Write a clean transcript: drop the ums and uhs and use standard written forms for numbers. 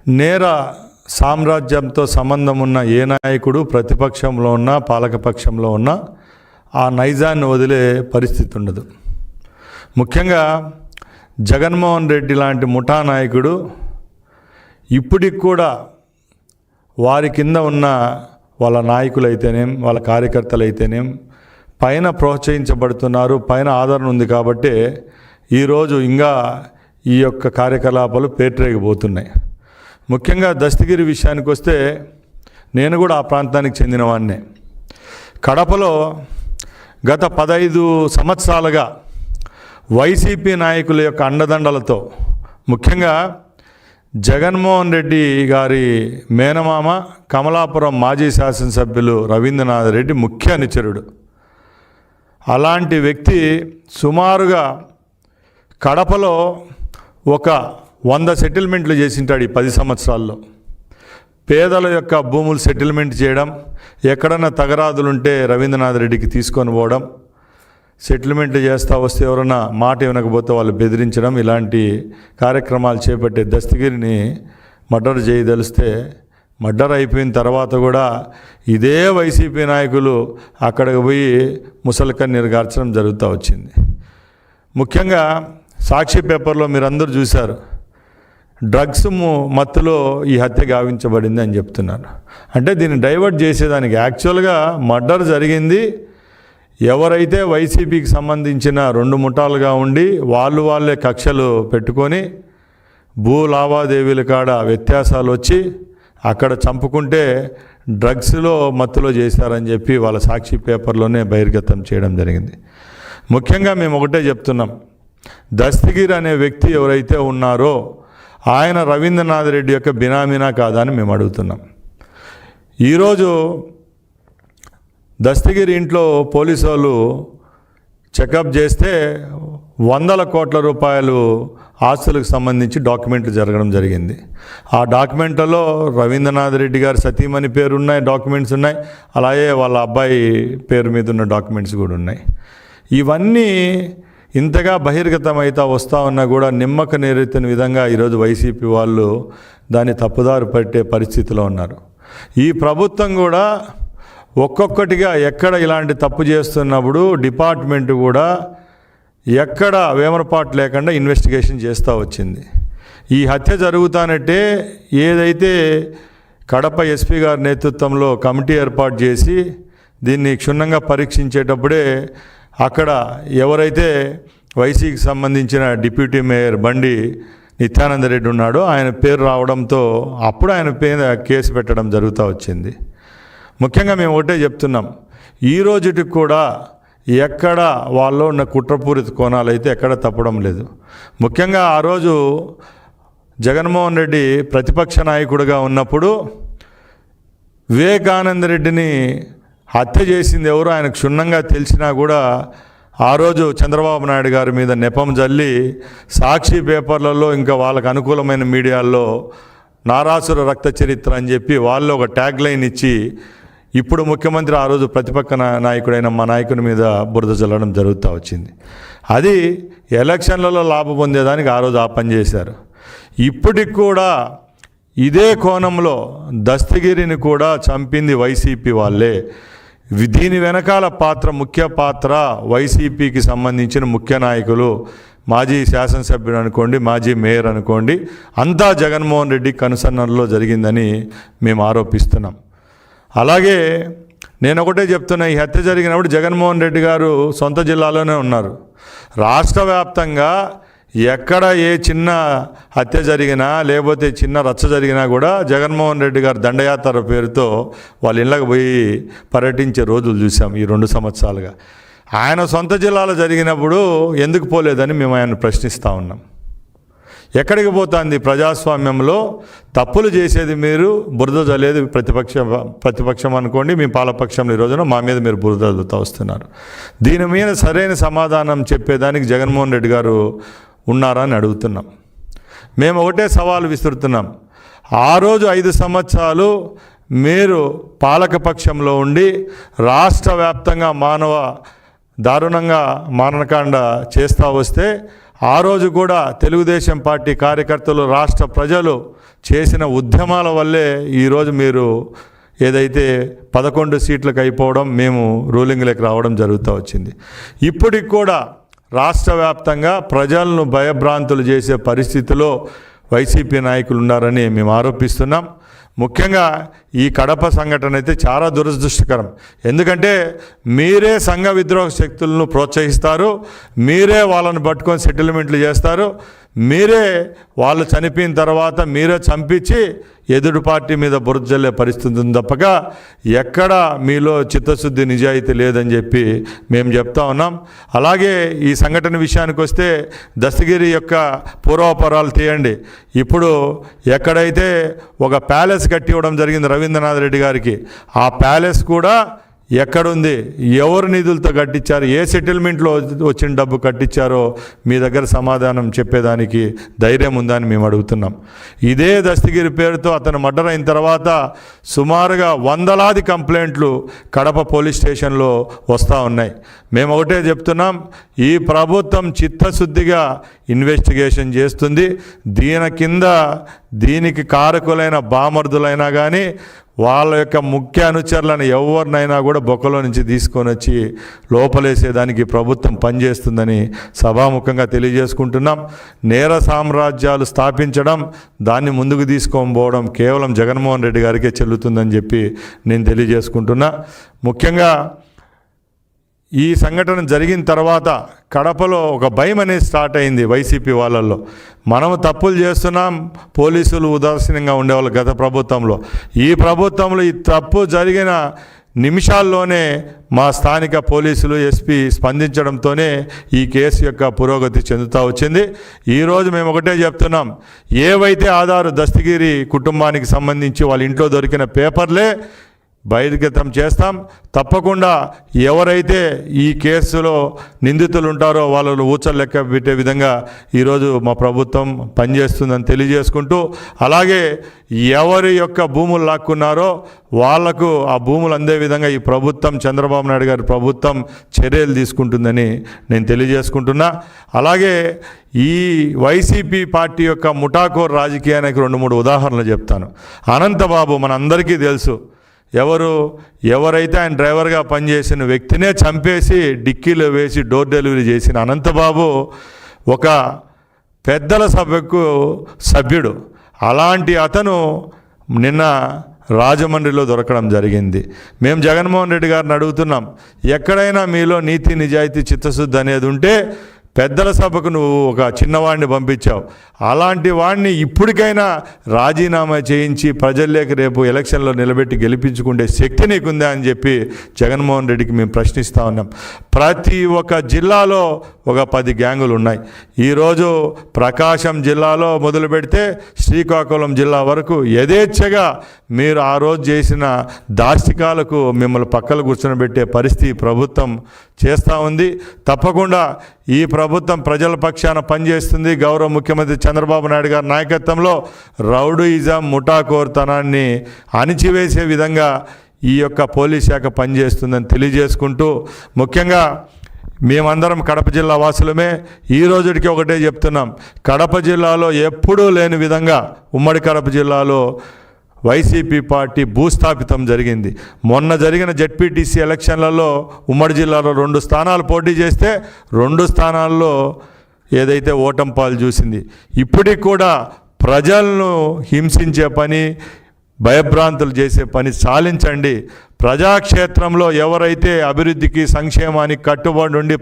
నేర సామ్రాజ్యంతో సంబంధం ఉన్న ఏ నాయకుడు ప్రతిపక్షంలో ఉన్నా పాలకపక్షంలో ఉన్నా ఆ నైజాన్ని వదిలే పరిస్థితి ఉండదు. ముఖ్యంగా జగన్మోహన్ రెడ్డి లాంటి ముఠా నాయకుడు ఇప్పటికి కూడా వారి కింద ఉన్న వాళ్ళ నాయకులైతేనేం వాళ్ళ కార్యకర్తలైతేనేం పైన ప్రోత్సహించబడుతున్నారు, పైన ఆదరణ ఉంది కాబట్టి ఈరోజు ఇంకా ఈ యొక్క కార్యకలాపాలు పేటరేగిపోతున్నాయి. ముఖ్యంగా దస్తగిరి విషయానికి వస్తే నేను కూడా ఆ ప్రాంతానికి చెందినవాడినే. కడపలో గత 15 సంవత్సరాలుగా వైసీపీ నాయకుల యొక్క అండదండలతో, ముఖ్యంగా జగన్మోహన్ రెడ్డి గారి మేనమామ కమలాపురం మాజీ శాసనసభ్యులు రవీంద్రనాథ్ రెడ్డి ముఖ్య అనుచరుడు. అలాంటి వ్యక్తి సుమారుగా కడపలో ఒక 100 సెటిల్మెంట్లు చేసింటాడు ఈ 10 సంవత్సరాల్లో. పేదల యొక్క భూములు సెటిల్మెంట్ చేయడం, ఎక్కడన్నా తగరాదులుంటే రవీంద్రనాథ్ రెడ్డికి తీసుకొని పోవడం, సెటిల్మెంట్ చేస్తూ వస్తే ఎవరన్నా మాట వినకపోతే వాళ్ళు బెదిరించడం, ఇలాంటి కార్యక్రమాలు చేపట్టే దస్తగిరిని మర్డర్ చేయదలిస్తే మర్డర్ అయిపోయిన తర్వాత కూడా ఇదే వైసీపీ నాయకులు అక్కడికి పోయి ముసలికన్నీరు గార్చడం జరుగుతూ వచ్చింది. ముఖ్యంగా సాక్షి పేపర్లో మీరందరూ చూశారు, డ్రగ్స్ మత్తులో ఈ హత్య గావించబడింది అని చెప్తున్నారు. అంటే దీన్ని డైవర్ట్ చేసేదానికి యాక్చువల్గా మర్డర్ జరిగింది. ఎవరైతే వైసీపీకి సంబంధించిన 2 ముఠాలుగా ఉండి వాళ్ళే కక్షలు పెట్టుకొని భూ లావాదేవీల కాడ వ్యత్యాసాలు వచ్చి అక్కడ చంపుకుంటే డ్రగ్స్లో మత్తులో చేశారని చెప్పి వాళ్ళ సాక్షి పేపర్లోనే బహిర్గతం చేయడం జరిగింది. ముఖ్యంగా మేము ఒకటే చెప్తున్నాం, దస్తగిరి అనే వ్యక్తి ఎవరైతే ఉన్నారో ఆయన రవీంద్రనాథ్ రెడ్డి యొక్క బినామీనా కాదా అని మేము అడుగుతున్నాం. ఈరోజు దస్తగిరి ఇంట్లో పోలీసు వాళ్ళు చెకప్ చేస్తే 100 కోట్ల రూపాయలు ఆస్తులకు సంబంధించి డాక్యుమెంట్లు జరగడం జరిగింది. ఆ డాక్యుమెంట్లలో రవీంద్రనాథ్ రెడ్డి గారి సతీమణి పేరు ఉన్నాయి, డాక్యుమెంట్స్ ఉన్నాయి, అలాగే వాళ్ళ అబ్బాయి పేరు మీద ఉన్న డాక్యుమెంట్స్ కూడా ఉన్నాయి. ఇవన్నీ ఇంతగా బహిర్గతం అవుతా వస్తూ ఉన్నా కూడా నిమ్మక నీరెత్తిన విధంగా ఈరోజు వైసీపీ వాళ్ళు దాన్ని తప్పుదారి పట్టే పరిస్థితిలో ఉన్నారు. ఈ ప్రభుత్వం కూడా ఒక్కొక్కటిగా ఎక్కడ ఇలాంటి తప్పు చేస్తున్నప్పుడు డిపార్ట్మెంట్ కూడా ఎక్కడ వేమరపాటు లేకుండా ఇన్వెస్టిగేషన్ చేస్తూ వచ్చింది. ఈ హత్య జరుగుతానంటే ఏదైతే కడప ఎస్పీ గారి నేతృత్వంలో కమిటీ ఏర్పాటు చేసి దీన్ని క్షుణ్ణంగా పరీక్షించేటప్పుడే అక్కడ ఎవరైతే వైసీకి సంబంధించిన డిప్యూటీ మేయర్ బండి నిత్యానంద రెడ్డి ఉన్నాడో ఆయన పేరు రావడంతో అప్పుడు ఆయన కేసు పెట్టడం జరుగుతూ వచ్చింది. ముఖ్యంగా మేము ఒకటే చెప్తున్నాం, ఈ రోజుటికి కూడా ఎక్కడ వాళ్ళు ఉన్న కుట్రపూరిత కోణాలు అయితే ఎక్కడ తప్పడం లేదు. ముఖ్యంగా ఆ రోజు జగన్మోహన్ రెడ్డి ప్రతిపక్ష నాయకుడిగా ఉన్నప్పుడు వివేకానంద రెడ్డిని హత్య చేసింది ఎవరు ఆయన క్షుణ్ణంగా తెలిసినా కూడా ఆ రోజు చంద్రబాబు నాయుడు గారి మీద నెపం జల్లి సాక్షి పేపర్లలో ఇంకా వాళ్ళకు అనుకూలమైన మీడియాల్లో నారాసుర రక్త చరిత్ర అని చెప్పి వాళ్ళు ఒక ట్యాగ్ లైన్ ఇచ్చి ఇప్పుడు ముఖ్యమంత్రి ఆ రోజు ప్రతిపక్ష నాయకుడైన మా నాయకుని మీద బురద చల్లడం జరుగుతూ వచ్చింది. అది ఎలక్షన్లలో లాభం పొందేదానికి ఆ రోజు ఆ పని చేశారు. ఇప్పటికి కూడా ఇదే కోణంలో దస్తగిరిని కూడా చంపింది వైసీపీ వాళ్ళే. దీని వెనకాల ముఖ్య పాత్ర వైసీపీకి సంబంధించిన ముఖ్య నాయకులు, మాజీ శాసనసభ్యుడు అనుకోండి, మాజీ మేయర్ అనుకోండి, అంతా జగన్మోహన్ రెడ్డి కనుసన్నల్లో జరిగిందని మేము ఆరోపిస్తున్నాం. అలాగే నేను ఒకటే చెప్తున్నా, ఈ హత్య జరిగినప్పుడు జగన్మోహన్ రెడ్డి గారు సొంత జిల్లాలోనే ఉన్నారు. రాష్ట్ర వ్యాప్తంగా ఎక్కడ ఏ చిన్న హత్య జరిగినా లేకపోతే చిన్న రచ్చ జరిగినా కూడా జగన్మోహన్ రెడ్డి గారు దండయాత్ర పేరుతో వాళ్ళ ఇళ్ళకి పోయి పర్యటించే రోజులు చూసాం ఈ 2 సంవత్సరాలుగా. ఆయన సొంత జిల్లాలో జరిగినప్పుడు ఎందుకు పోలేదని మేము ఆయన ప్రశ్నిస్తూ ఉన్నాం. ఎక్కడికి పోతుంది ప్రజాస్వామ్యంలో? తప్పులు చేసేది మీరు, బురద జల్లేది ప్రతిపక్షం అనుకోండి, మీ పాలపక్షంలో ఈ రోజున మా మీద మీరు బురద జల్లుతూ వస్తున్నారు. దీని మీద సరైన సమాధానం చెప్పేదానికి జగన్మోహన్ రెడ్డి గారు ఉన్నారా అని అడుగుతున్నాం. మేము ఒకటే సవాలు విసురుతున్నాం, ఆ రోజు 5 సంవత్సరాలు మీరు పాలకపక్షంలో ఉండి రాష్ట్ర వ్యాప్తంగా దారుణంగా మారణకాండ చేస్తూ వస్తే ఆ రోజు కూడా తెలుగుదేశం పార్టీ కార్యకర్తలు, రాష్ట్ర ప్రజలు చేసిన ఉద్యమాల వల్లే ఈరోజు మీరు ఏదైతే 11 సీట్లకు అయిపోవడం, మేము రూలింగ్లోకి రావడం జరుగుతూ వచ్చింది. ఇప్పటికి కూడా రాష్ట్ర వ్యాప్తంగా ప్రజలను భయభ్రాంతులు చేసే పరిస్థితిలో వైసీపీ నాయకులు ఉన్నారని మేము ఆరోపిస్తున్నాం. ముఖ్యంగా ఈ కడప సంఘటన అయితే చాలా దురదృష్టకరం. ఎందుకంటే మీరే సంఘ విద్రోహ శక్తులను ప్రోత్సహిస్తారు, మీరే వాళ్ళని పట్టుకొని సెటిల్మెంట్లు చేస్తారు, మీరే వాళ్ళు చనిపోయిన తర్వాత మీరే చంపించి ఎదుటి పార్టీ మీద బురద జల్లే పరిస్థితి ఉంది తప్పక ఎక్కడ మీలో చిత్తశుద్ధి, నిజాయితీ లేదని చెప్పి మేము చెప్తా ఉన్నాం. అలాగే ఈ సంఘటన విషయానికి వస్తే దస్తగిరి యొక్క పూర్వాపరాలు తీయండి. ఇప్పుడు ఎక్కడైతే ఒక ప్యాలెస్ కట్టి ఇవ్వడం జరిగింది రవీంద్రనాథ్ రెడ్డి గారికి, ఆ ప్యాలెస్ కూడా ఎక్కడుంది, ఎవరు నిధులతో కట్టించారు, ఏ సెటిల్మెంట్లో వచ్చిన డబ్బు కట్టించారో మీ దగ్గర సమాధానం చెప్పేదానికి ధైర్యం ఉందని మేము అడుగుతున్నాం. ఇదే దస్తగిరి పేరుతో అతను మర్డర్ అయిన తర్వాత సుమారుగా వందలాది కంప్లైంట్లు కడప పోలీస్ స్టేషన్లో వస్తూ ఉన్నాయి. మేము ఒకటే చెప్తున్నాం, ఈ ప్రభుత్వం చిత్తశుద్ధిగా ఇన్వెస్టిగేషన్ చేస్తుంది. దీనికి కారకులైన బామర్దులైనా కానీ వాళ్ళ యొక్క ముఖ్య అనుచరులను ఎవరినైనా కూడా బొక్కలో నుంచి తీసుకొని వచ్చి లోపలేసేదానికి ప్రభుత్వం పనిచేస్తుందని సభాముఖంగా తెలియజేసుకుంటున్నాం. నేర సామ్రాజ్యాలు స్థాపించడం, దాన్ని ముందుకు తీసుకొని పోవడం కేవలం జగన్మోహన్ రెడ్డి గారికే చెల్లుతుందని చెప్పి నేను తెలియజేసుకుంటున్నా. ముఖ్యంగా ఈ సంఘటన జరిగిన తర్వాత కడపలో ఒక భయం అనేది స్టార్ట్ అయింది వైసీపీ వాళ్ళల్లో. మనము తప్పులు చేస్తున్నాం, పోలీసులు ఉదాసీనంగా ఉండేవాళ్ళు గత ప్రభుత్వంలో. ఈ ప్రభుత్వంలో ఈ తప్పు జరిగిన నిమిషాల్లోనే మా స్థానిక పోలీసులు, ఎస్పీ స్పందించడంతోనే ఈ కేసు యొక్క పురోగతి చెందుతూ వచ్చింది. ఈరోజు మేము ఒకటే చెప్తున్నాం, ఏవైతే ఆధారు దస్తగిరి కుటుంబానికి సంబంధించి వాళ్ళ ఇంట్లో దొరికిన పేపర్లే బహిర్గతం చేస్తాం. తప్పకుండా ఎవరైతే ఈ కేసులో నిందితులు ఉంటారో వాళ్ళను ఊచలు లెక్క పెట్టే విధంగా ఈరోజు మా ప్రభుత్వం పనిచేస్తుందని తెలియజేసుకుంటూ, అలాగే ఎవరి యొక్క భూములు లాక్కున్నారో వాళ్లకు ఆ భూములు అందే విధంగా ఈ ప్రభుత్వం, చంద్రబాబు నాయుడు గారి ప్రభుత్వం చర్యలు తీసుకుంటుందని నేను తెలియజేసుకుంటున్నా. అలాగే ఈ వైసీపీ పార్టీ యొక్క ముఠాకోర్ రాజకీయానికి 2-3 ఉదాహరణలు చెప్తాను. అనంతబాబు మనందరికీ తెలుసు. ఎవరైతే ఆయన డ్రైవర్గా పనిచేసిన వ్యక్తినే చంపేసి డిక్కీలో వేసి డోర్ డెలివరీ చేసిన అనంతబాబు ఒక పెద్దల సభకు సభ్యుడు. అలాంటి అతను నిన్న రాజమండ్రిలో దొరకడం జరిగింది. మేము జగన్మోహన్ రెడ్డి గారిని అడుగుతున్నాం, ఎక్కడైనా మీలో నీతి, నిజాయితీ, చిత్తశుద్ధి అనేది ఉంటే పెద్దల సభకు నువ్వు ఒక చిన్నవాడిని పంపించావు, అలాంటి వాడిని ఇప్పటికైనా రాజీనామా చేయించి ప్రజల్లోకి రేపు ఎలక్షన్లో నిలబెట్టి గెలిపించుకునే శక్తి నీకుందా అని చెప్పి జగన్మోహన్ రెడ్డికి మేము ప్రశ్నిస్తూ ఉన్నాం. ప్రతి ఒక్క జిల్లాలో ఒక 10 గ్యాంగులు ఉన్నాయి. ఈరోజు ప్రకాశం జిల్లాలో మొదలు పెడితే శ్రీకాకుళం జిల్లా వరకు యథేచ్ఛగా మీరు ఆ రోజు చేసిన దాష్టికాలకు మిమ్మల్ని పక్కన కూర్చొని పరిస్థితి ప్రభుత్వం చేస్తూ ఉంది. తప్పకుండా ఈ ప్రభుత్వం ప్రజల పక్షాన పనిచేస్తుంది. గౌరవ ముఖ్యమంత్రి చంద్రబాబు నాయుడు గారి నాయకత్వంలో రౌడీయిజం, ముఠాకోర్తనాన్ని అణిచివేసే విధంగా ఈ యొక్క పోలీస్ శాఖ పనిచేస్తుందని తెలియజేసుకుంటూ, ముఖ్యంగా మేమందరం కడప జిల్లా వాసులమే. ఈ రోజుకి ఒకటే చెప్తున్నాం, కడప జిల్లాలో ఎప్పుడూ లేని విధంగా ఉమ్మడి కడప జిల్లాలో వైసీపీ పార్టీ భూస్థాపితం జరిగింది. మొన్న జరిగిన జెడ్పీటీసీ ఎలక్షన్లలో ఉమ్మడి జిల్లాలో 2 స్థానాలు పోటీ చేస్తే 2 స్థానాల్లో ఏదైతే ఓటమి పాలు చూసింది. ఇప్పటికి కూడా ప్రజలను హింసించే పని, భయభ్రాంతులు చేసే పని సాలించండి. ప్రజాక్షేత్రంలో ఎవరైతే అభివృద్ధికి, సంక్షేమానికి కట్టుబడి ఉండి